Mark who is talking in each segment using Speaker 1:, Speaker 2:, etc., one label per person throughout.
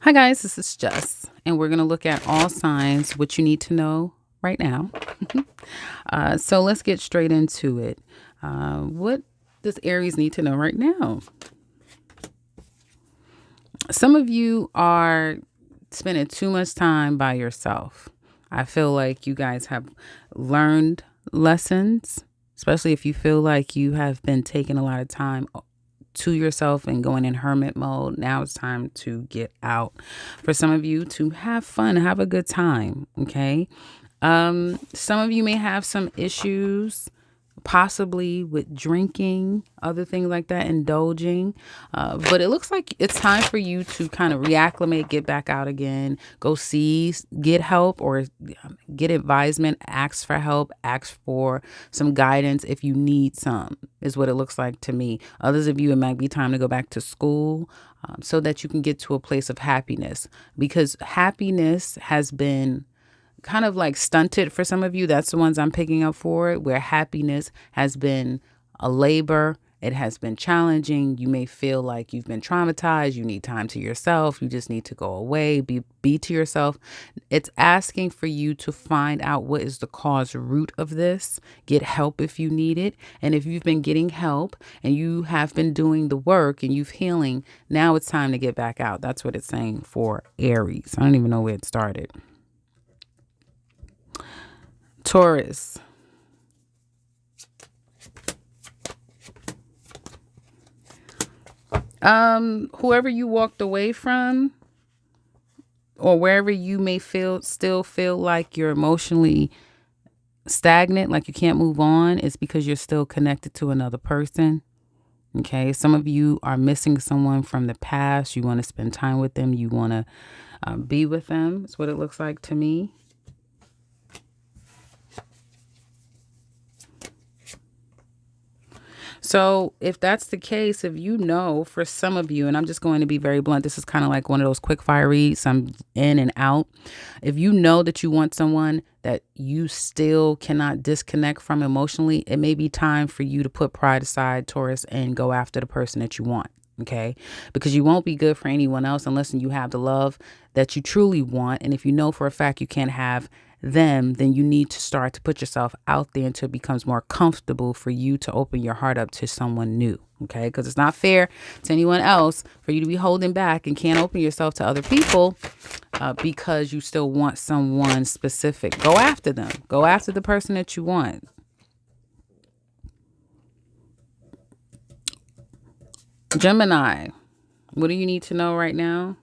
Speaker 1: Hi, guys, this is Jess, and we're going to look at all signs, what you need to know right now. So let's get straight into it. What does Aries need to know right now? Some of you are spending too much time by yourself. I feel like you guys have learned lessons, especially if you feel like you have been taking a lot of time to yourself and going in hermit mode. Now it's time to get out. For some of you to have fun, have a good time. Okay. Some of you may have some issues, possibly with drinking, other things like that, indulging. But it looks like it's time for you to kind of reacclimate, get back out again, go see, get help or get advisement, ask for help, ask for some guidance if you need some, is what it looks like to me. Others of you, it might be time to go back to school so that you can get to a place of happiness, because happiness has been kind of like stunted for some of you. That's the ones I'm picking up for, where happiness has been a labor. It has been challenging. You may feel like you've been traumatized. You need time to yourself. You just need to go away, be to yourself. It's asking for you to find out what is the cause root of this. Get help if you need it. And if you've been getting help and you have been doing the work and you've healing, now it's time to get back out. That's what it's saying for Aries. I don't even know where it started. Taurus. Whoever you walked away from, or wherever you may still feel like you're emotionally stagnant, like you can't move on, it's because you're still connected to another person. Okay. Some of you are missing someone from the past. You want to spend time with them. You want to be with them. That's what it looks like to me. So if that's the case, if you know, for some of you, and I'm just going to be very blunt, this is kind of like one of those quick fire reads, I'm in and out. If you know that you want someone that you still cannot disconnect from emotionally, it may be time for you to put pride aside, Taurus, and go after the person that you want. Okay, because you won't be good for anyone else unless you have the love that you truly want. And if you know for a fact you can't have them, then you need to start to put yourself out there until it becomes more comfortable for you to open your heart up to someone new. Okay, because it's not fair to anyone else for you to be holding back and can't open yourself to other people because you still want someone specific. Go after them. Go after the person that you want. Gemini, what do you need to know right now?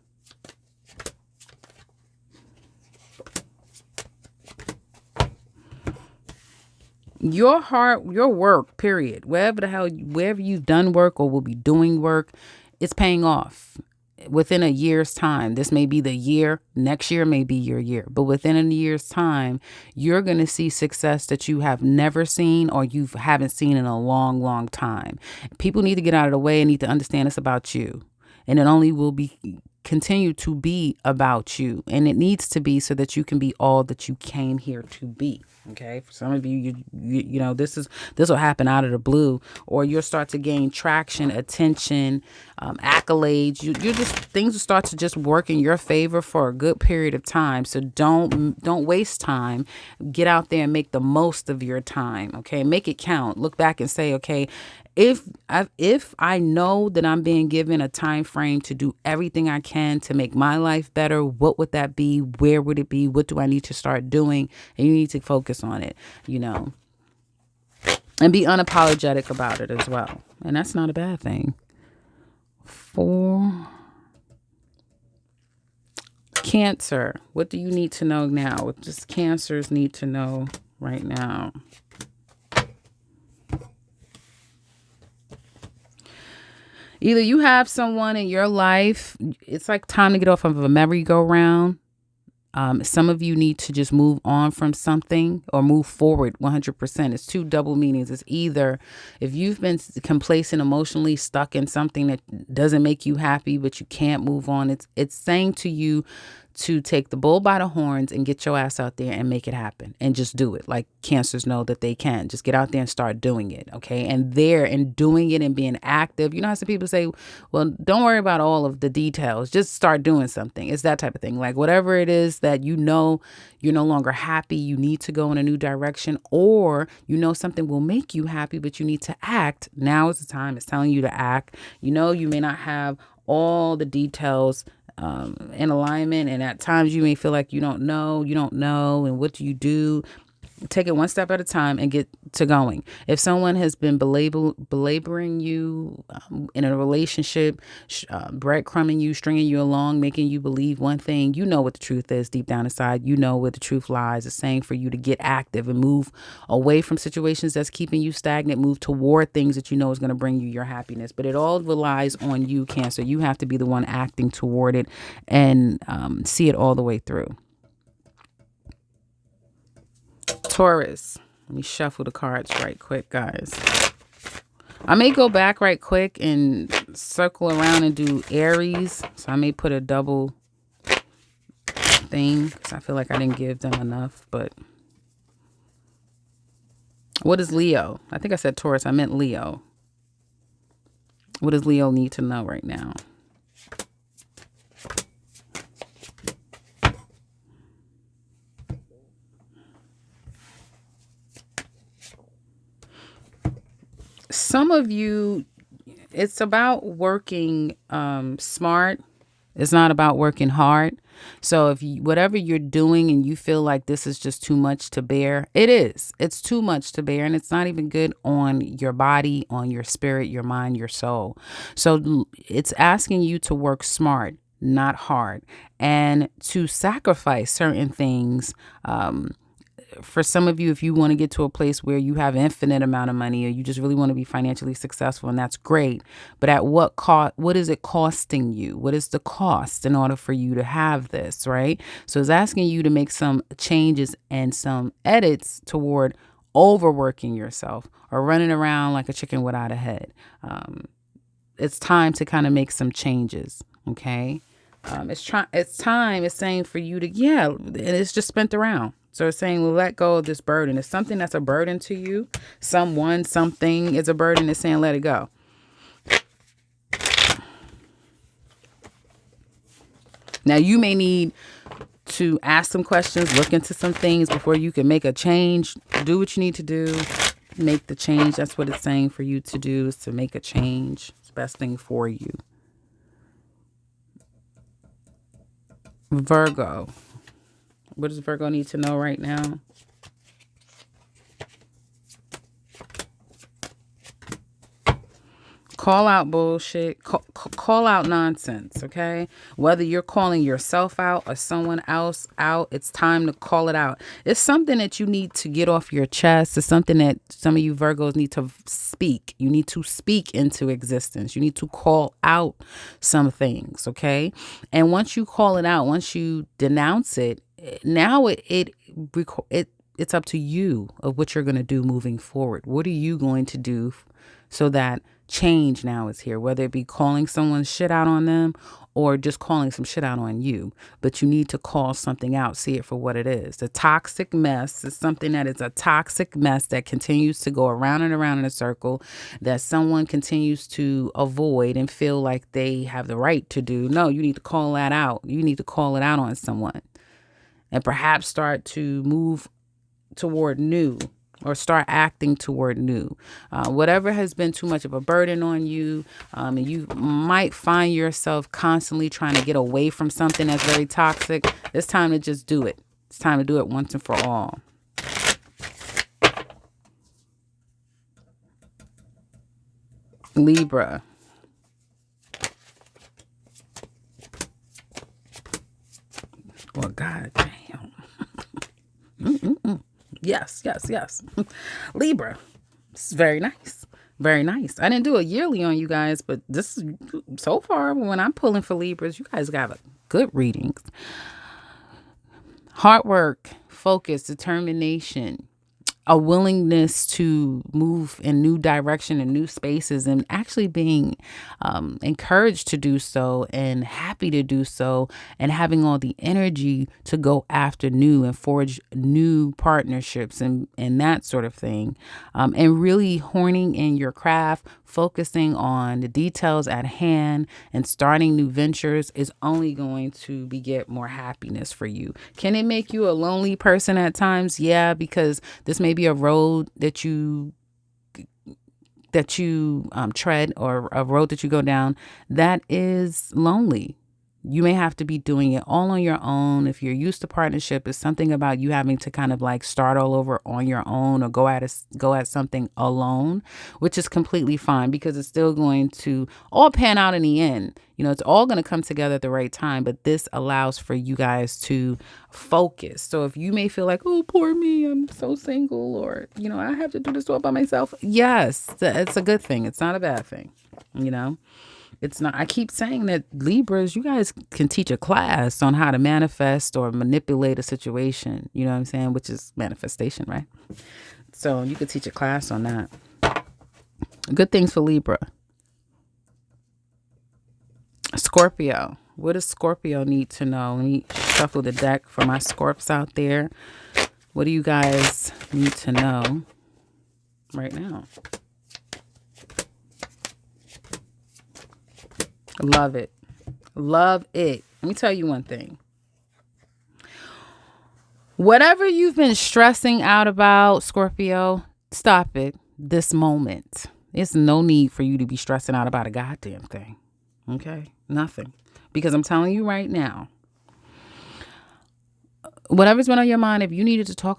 Speaker 1: Your heart, your work, period. Wherever you've done work or will be doing work, it's paying off within a year's time. This may be the year, next year may be your year, but within a year's time, you're going to see success that you have never seen or you haven't seen in a long, long time. People need to get out of the way and need to understand it's about you. And it only will continue to be about you. And it needs to be so that you can be all that you came here to be. Okay. For some of you, you know, this will happen out of the blue, or you'll start to gain traction, attention, accolades. You just, things will start to just work in your favor for a good period of time. So don't waste time. Get out there and make the most of your time. Okay. Make it count. Look back and say, okay, if I know that I'm being given a time frame to do everything I can to make my life better, what would that be? Where would it be? What do I need to start doing? And you need to focus on it, you know, and be unapologetic about it as well. And that's not a bad thing. For Cancer, what do you need to know now? What does Cancers need to know right now? Either you have someone in your life, it's like time to get off of a merry-go-round. Some of you need to just move on from something or move forward 100%. It's two double meanings. It's either if you've been complacent, emotionally stuck in something that doesn't make you happy, but you can't move on. It's saying to you to take the bull by the horns and get your ass out there and make it happen and just do it. Like Cancers know that they can. Just get out there and start doing it, okay? And there and doing it and being active. You know how some people say, well, don't worry about all of the details. Just start doing something. It's that type of thing. Like whatever it is that you know you're no longer happy, you need to go in a new direction, or you know something will make you happy, but you need to act. Now is the time. It's telling you to act. You know you may not have all the details in alignment, and at times you may feel like you don't know, and what do you do? Take it one step at a time and get to going. If someone has been belaboring you in a relationship, breadcrumbing you, stringing you along, making you believe one thing, you know what the truth is deep down inside. You know where the truth lies. It's saying for you to get active and move away from situations that's keeping you stagnant, move toward things that you know is going to bring you your happiness. But it all relies on you, Cancer. You have to be the one acting toward it and see it all the way through. Taurus. Let me shuffle the cards right quick, guys. I may go back right quick and circle around and do Aries. So I may put a double thing because I feel like I didn't give them enough. But what is Leo? I think I said Taurus. I meant Leo. What does Leo need to know right now? Some of you, it's about working smart. It's not about working hard. So if you, whatever you're doing and you feel like this is just too much to bear, it is. It's too much to bear, and it's not even good on your body, on your spirit, your mind, your soul. So it's asking you to work smart, not hard, and to sacrifice certain things. For some of you, if you want to get to a place where you have infinite amount of money, or you just really want to be financially successful, and that's great. But at what cost? What is it costing you? What is the cost in order for you to have this, right? So it's asking you to make some changes and some edits toward overworking yourself or running around like a chicken without a head. It's time to kind of make some changes, okay? It's time. It's saying for you to, and it's just spent around. So it's saying, well, let go of this burden. It's something that's a burden to you. Someone, something is a burden. It's saying, let it go. Now, you may need to ask some questions, look into some things before you can make a change. Do what you need to do. Make the change. That's what it's saying for you to do, is to make a change. It's the best thing for you. Virgo. What does Virgo need to know right now? Call out bullshit. Call out nonsense, okay? Whether you're calling yourself out or someone else out, it's time to call it out. It's something that you need to get off your chest. It's something that some of you Virgos need to speak. You need to speak into existence. You need to call out some things, okay? And once you call it out, once you denounce it, now it's up to you of what you're going to do moving forward. What are you going to do so that change now is here, whether it be calling someone's shit out on them or just calling some shit out on you. But you need to call something out, see it for what it is. The toxic mess is something that is a toxic mess that continues to go around and around in a circle, that someone continues to avoid and feel like they have the right to do. No, you need to call that out. You need to call it out on someone and perhaps start to move toward new, or start acting toward new. Whatever has been too much of a burden on you, and you might find yourself constantly trying to get away from something that's very toxic, it's time to just do it. It's time to do it once and for all. Libra. Well, God damn. Yes. Libra. This is very nice. Very nice. I didn't do a yearly on you guys, but this is so far when I'm pulling for Libras, you guys got good readings. Hard work, focus, determination. a willingness to move in new direction and new spaces, and actually being encouraged to do so and happy to do so, and having all the energy to go after new and forge new partnerships and that sort of thing, and really honing in your craft, focusing on the details at hand, and starting new ventures is only going to beget more happiness for you. Can it make you a lonely person at times? Yeah, because this may be a road that you tread, or a road that you go down that is lonely. You may have to be doing it all on your own. If you're used to partnership, it's something about you having to kind of like start all over on your own, or go at something alone, which is completely fine, because it's still going to all pan out in the end. It's all going to come together at the right time, but this allows for you guys to focus. So if you may feel like, oh, poor me, I'm so single, or, I have to do this all by myself. Yes, it's a good thing. It's not a bad thing. It's not. I keep saying that Libras, you guys can teach a class on how to manifest or manipulate a situation. You know what I'm saying? Which is manifestation, right? So you could teach a class on that. Good things for Libra. Scorpio. What does Scorpio need to know? Let me shuffle the deck for my Scorps out there. What do you guys need to know right now? Love it. Love it. Let me tell you one thing. Whatever you've been stressing out about, Scorpio, stop it this moment. There's no need for you to be stressing out about a goddamn thing. Okay? Nothing. Because I'm telling you right now, whatever's been on your mind, if you needed to talk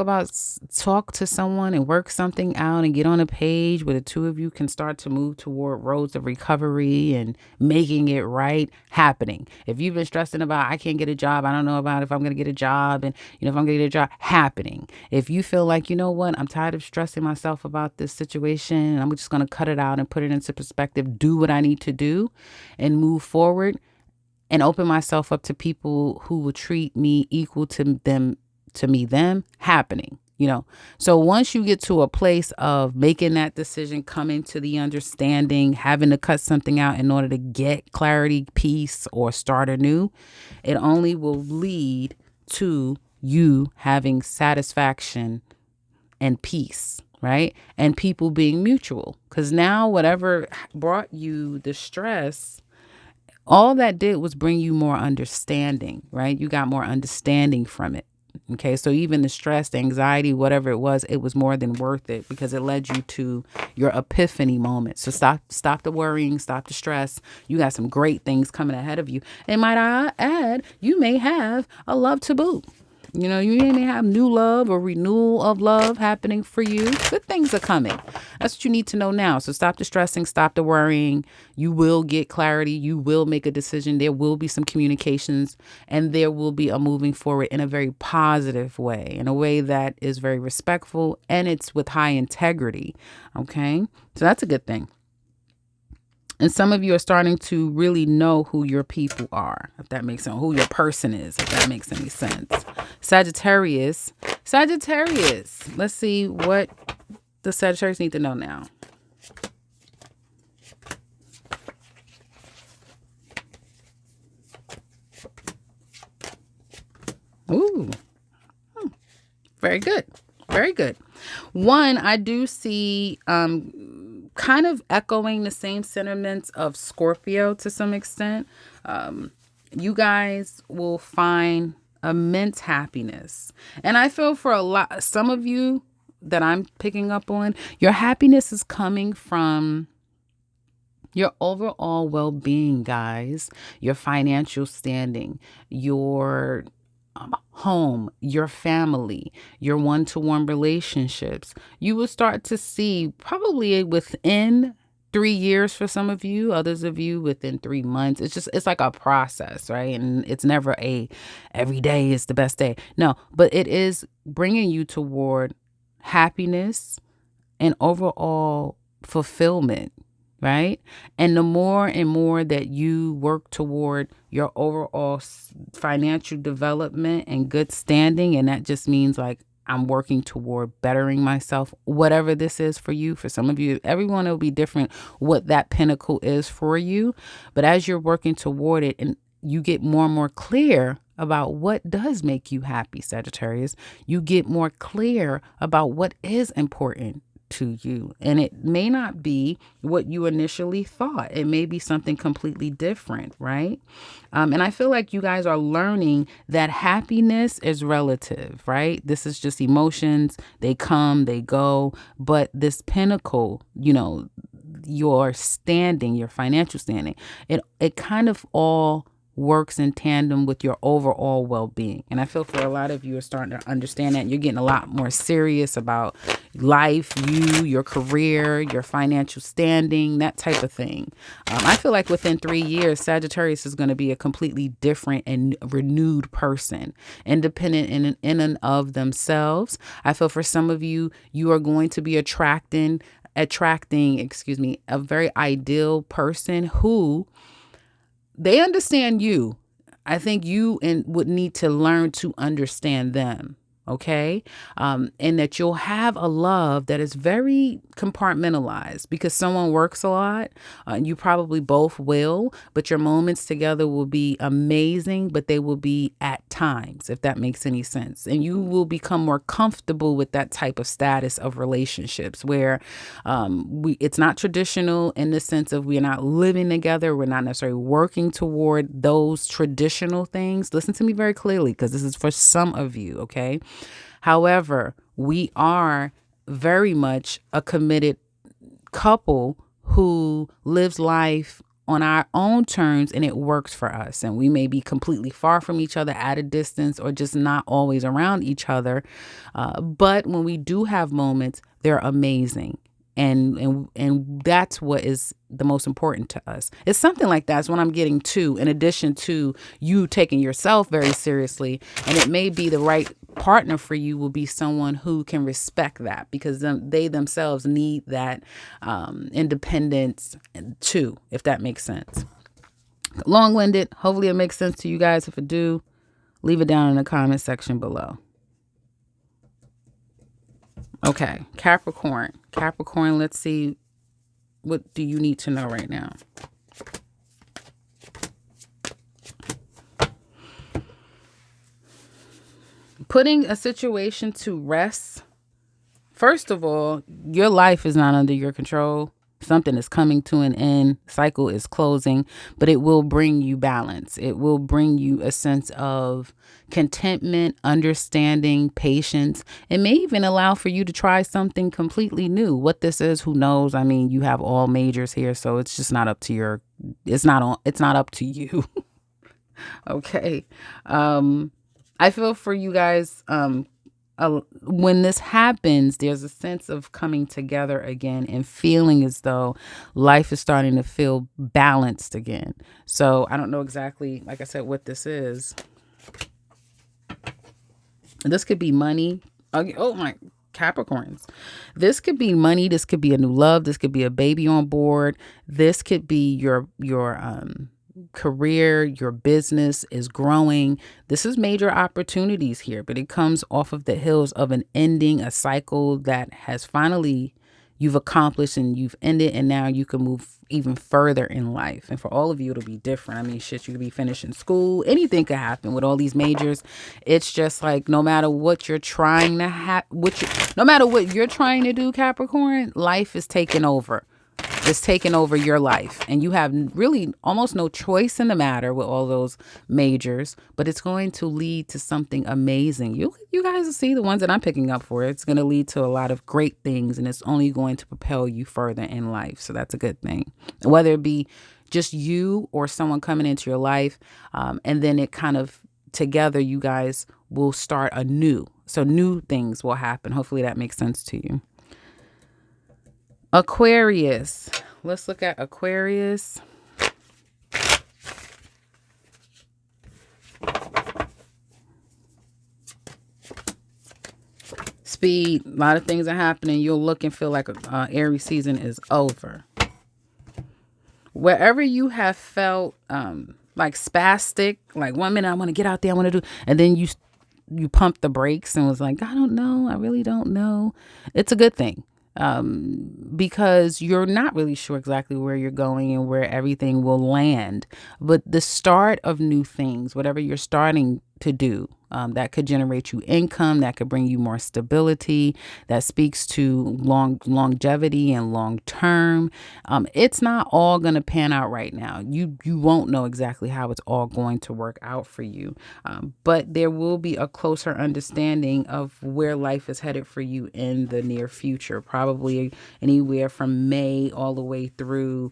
Speaker 1: to someone and work something out and get on a page where the two of you can start to move toward roads of recovery and making it right, happening. If you've been stressing about, I can't get a job, I don't know about if I'm going to get a job, and if I'm going to get a job, happening. If you feel like, you know what, I'm tired of stressing myself about this situation, and I'm just going to cut it out and put it into perspective, do what I need to do and move forward, and open myself up to people who will treat me equal to them, happening, So once you get to a place of making that decision, coming to the understanding, having to cut something out in order to get clarity, peace, or start anew, it only will lead to you having satisfaction and peace, right? And people being mutual. Because now whatever brought you the stress, all that did was bring you more understanding, right? You got more understanding from it. Okay. So even the stress, the anxiety, whatever it was more than worth it, because it led you to your epiphany moment. So stop the worrying, stop the stress. You got some great things coming ahead of you. And might I add, you may have a love to boot. You may have new love or renewal of love happening for you. Good things are coming. That's what you need to know now. So stop the stressing, stop the worrying. You will get clarity. You will make a decision. There will be some communications, and there will be a moving forward in a very positive way, in a way that is very respectful, and it's with high integrity. Okay? So that's a good thing. And some of you are starting to really know who your people are, if that makes sense, who your person is, if that makes any sense. Sagittarius. Let's see what the Sagittarius need to know now. Ooh. Very good. Very good. One, I do see kind of echoing the same sentiments of Scorpio to some extent. You guys will find immense happiness. And I feel for some of you that I'm picking up on, your happiness is coming from your overall well-being, guys, your financial standing, your home, your family, your one-to-one relationships. You will start to see probably within 3 years for some of you, others of you within 3 months. It's like a process, right? And it's never every day is the best day. No, but it is bringing you toward happiness and overall fulfillment, right? And the more and more that you work toward your overall financial development and good standing, and that just means like I'm working toward bettering myself, whatever this is for you. For some of you, everyone, it'll be different what that pinnacle is for you. But as you're working toward it and you get more and more clear about what does make you happy, Sagittarius, you get more clear about what is important to you. And it may not be what you initially thought. It may be something completely different, right? And I feel like you guys are learning that happiness is relative, right? This is just emotions. They come, they go. But this pinnacle, your standing, your financial standing, it kind of all works in tandem with your overall well-being. And I feel for a lot of you are starting to understand that. You're getting a lot more serious about life, your career, your financial standing, that type of thing. I feel like within 3 years, Sagittarius is going to be a completely different and renewed person, independent in and of themselves. I feel for some of you, you are going to be attracting, a very ideal person who they understand you. I think you would need to learn to understand them. Okay. And that you'll have a love that is very compartmentalized because someone works a lot. You probably both will, but your moments together will be amazing, but they will be at times, if that makes any sense. And you will become more comfortable with that type of status of relationships where it's not traditional in the sense of we're not living together. We're not necessarily working toward those traditional things. Listen to me very clearly because this is for some of you. Okay. However, we are very much a committed couple who lives life on our own terms and it works for us. And we may be completely far from each other at a distance or just not always around each other. But when we do have moments, they're amazing. And that's what is the most important to us. It's something like that's what I'm getting to, in addition to you taking yourself very seriously. And it may be the right partner for you will be someone who can respect that because they themselves need that independence too, if that makes sense. Long-winded. Hopefully it makes sense to you guys. If it do, leave it down in the comment section below. Okay, Capricorn. Capricorn, let's see. What do you need to know right now? Putting a situation to rest. First of all, your life is not under your control. Something is coming to an end. Cycle is closing, but it will bring you balance. It will bring you a sense of contentment, understanding, patience. It may even allow for you to try something completely new. What this is, who knows? I mean, you have all majors here, so it's just not up to it's not up to you. Okay. I feel for you guys, when this happens, there's a sense of coming together again and feeling as though life is starting to feel balanced again. So I don't know exactly, like I said, what this is. This could be money. Oh my Capricorns. This could be money. This could be a new love. This could be a baby on board. This could be your career, your business is growing. This is major opportunities here, but it comes off of the heels of an ending, a cycle that has finally you've accomplished and you've ended, and now you can move even further in life. And for all of you, it'll be different. I mean, shit, you could be finishing school. Anything could happen with all these majors. It's just like no matter what you're trying to no matter what you're trying to do, Capricorn, life is taking over. It's taking over your life, and you have really almost no choice in the matter with all those majors, but it's going to lead to something amazing. You guys will see the ones that I'm picking up for. It's going to lead to a lot of great things, and it's only going to propel you further in life. So that's a good thing, whether it be just you or someone coming into your life. And then it kind of together, you guys will start anew. So new things will happen. Hopefully that makes sense to you. Aquarius. Let's look at Aquarius. Speed. A lot of things are happening. You'll look and feel like Aries season is over. Wherever you have felt like spastic, like 1 minute I want to get out there, I want to do, and then you you pumped the brakes and was like, I don't know, I really don't know, it's a good thing. Because you're not really sure exactly where you're going and where everything will land. But the start of new things, whatever you're starting to do, that could generate you income, that could bring you more stability, that speaks to longevity and long term. It's not all going to pan out right now. You won't know exactly how it's all going to work out for you, but there will be a closer understanding of where life is headed for you in the near future, probably anywhere from May all the way through.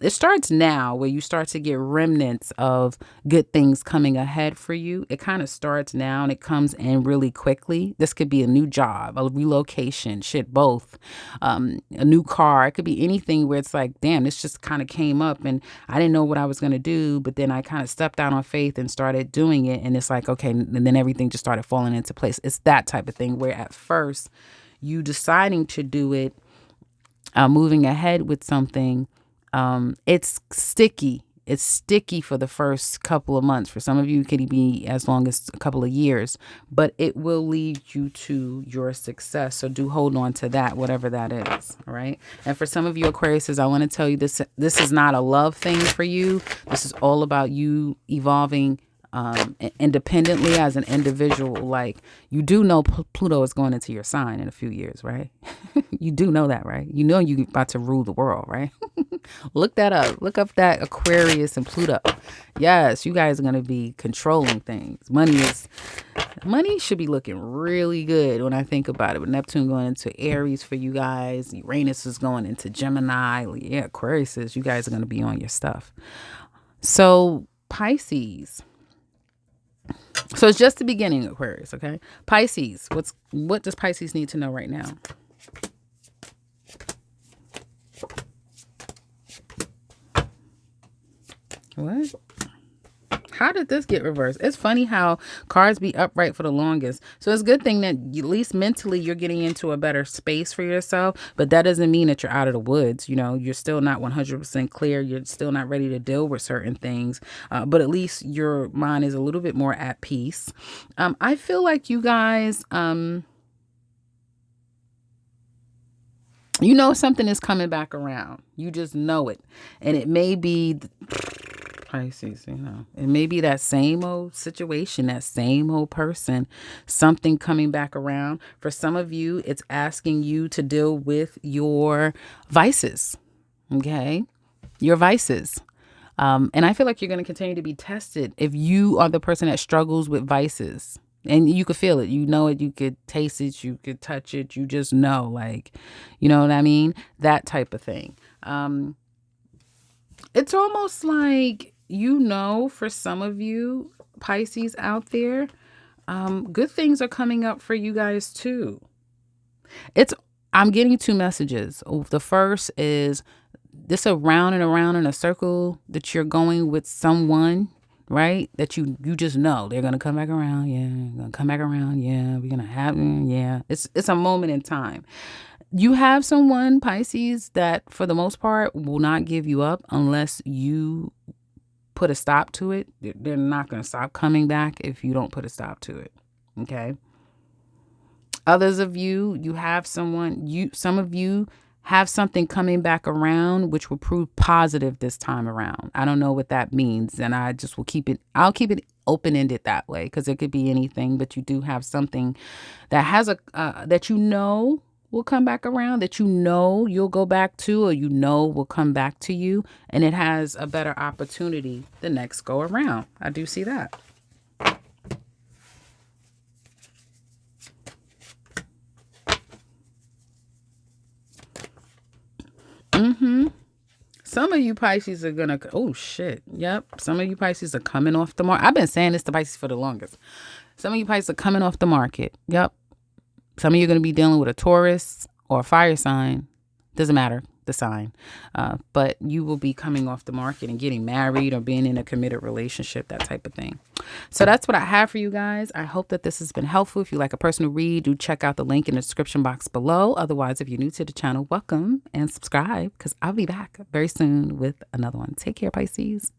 Speaker 1: It starts now, where you start to get remnants of good things coming ahead for you. It kind of starts now and it comes in really quickly. This could be a new job, a relocation, both. A new car. It could be anything where it's like, damn, this just kind of came up and I didn't know what I was going to do, but then I kind of stepped out on faith and started doing it. And it's like, okay, and then everything just started falling into place. It's that type of thing where at first you deciding to do it, moving ahead with something, it's sticky. It's sticky for the first couple of months. For some of you, it could be as long as a couple of years, but it will lead you to your success. So do hold on to that, whatever that is. All right. And for some of you Aquariuses, I want to tell you this is not a love thing for you. This is all about you evolving independently as an individual. Like, you do know Pluto is going into your sign in a few years, right? You do know that, right? You know you're about to rule the world, right? Look that up. Look up that Aquarius and Pluto. Yes, you guys are going to be controlling things. Money should be looking really good when I think about it. With Neptune going into Aries for you guys, Uranus is going into Gemini. Yeah, Aquarius, you guys are going to be on your stuff. So Pisces. So it's just the beginning, Aquarius, okay? Pisces, what does Pisces need to know right now? What? How did this get reversed? It's funny how cards be upright for the longest. So it's a good thing that at least mentally you're getting into a better space for yourself. But that doesn't mean that you're out of the woods. You know, you're still not 100% clear. You're still not ready to deal with certain things. But at least your mind is a little bit more at peace. I feel like you guys, you know, something is coming back around. You just know it. And it may be Pisces, you know, it may be that same old situation, that same old person, something coming back around. For some of you, it's asking you to deal with your vices, okay? Your vices. And I feel like you're going to continue to be tested if you are the person that struggles with vices. And you could feel it, you know it, you could taste it, you could touch it, you just know, like, you know what I mean? That type of thing. It's almost like, you know, for some of you Pisces out there, good things are coming up for you guys too. I'm getting two messages. The first is this around and around in a circle that you're going with someone, right? That you just know they're going to come back around. Yeah, going to come back around. Yeah, we're going to have, yeah. It's a moment in time. You have someone, Pisces, that for the most part will not give you up unless you put a stop to it. They're not going to stop coming back if you don't put a stop to it. Okay. Others of you, you have someone, some of you have something coming back around, which will prove positive this time around. I don't know what that means. And I just will I'll keep it open-ended that way, because it could be anything, but you do have something that has that you know will come back around, that you know you'll go back to, or you know will come back to you, and it has a better opportunity the next go around. I do see that. Some of you Pisces are gonna, oh shit, yep. Some of you Pisces are coming off the market. I've been saying this to Pisces for the longest. Some of you Pisces are coming off the market. Yep. Some of you are going to be dealing with a Taurus or a fire sign. Doesn't matter the sign. But you will be coming off the market and getting married or being in a committed relationship, that type of thing. So that's what I have for you guys. I hope that this has been helpful. If you like a personal read, do check out the link in the description box below. Otherwise, if you're new to the channel, welcome and subscribe, because I'll be back very soon with another one. Take care, Pisces.